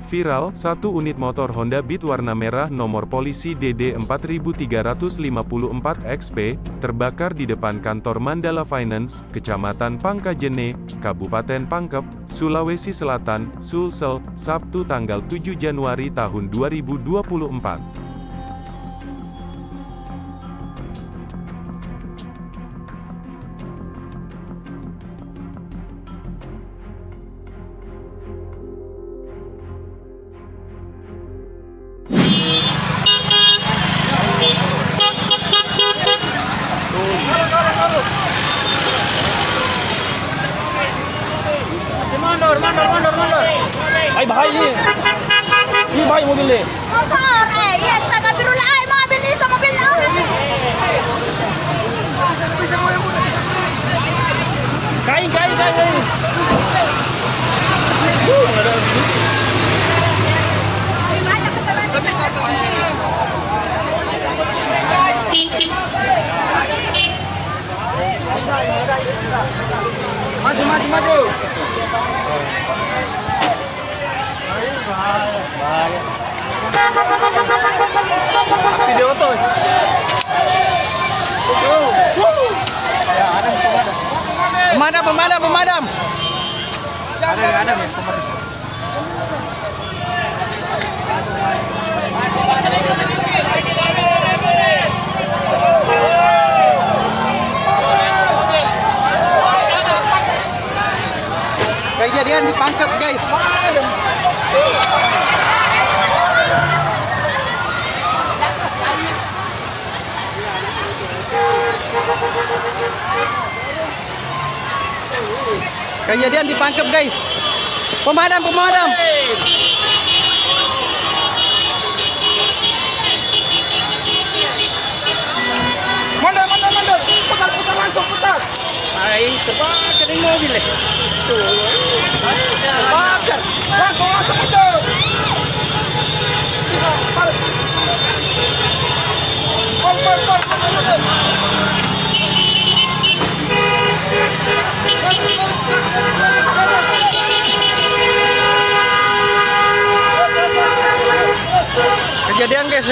Viral, satu unit motor Honda Beat warna merah nomor polisi DD 4354XP, terbakar di depan kantor Mandala Finance, Kecamatan Pangkajene, Kabupaten Pangkep, Sulawesi Selatan, Sulsel, Sabtu tanggal 7 Januari tahun 2024. Mandor. Ay, bahay ni. Ini bahay mobil ni. Motor, yes, taga Pirula ay, mobil dito, mobil na. Kain. Maju. Video to. Pemadam. Ada ya, pemadam. Kejadian di Pangkep, guys. Kejadian di Pangkep, guys. Pemadam. Mandor. Putar langsung. Ay, terbakar di mobil. Terbakar. Langsung mandor. Kejadian, guys,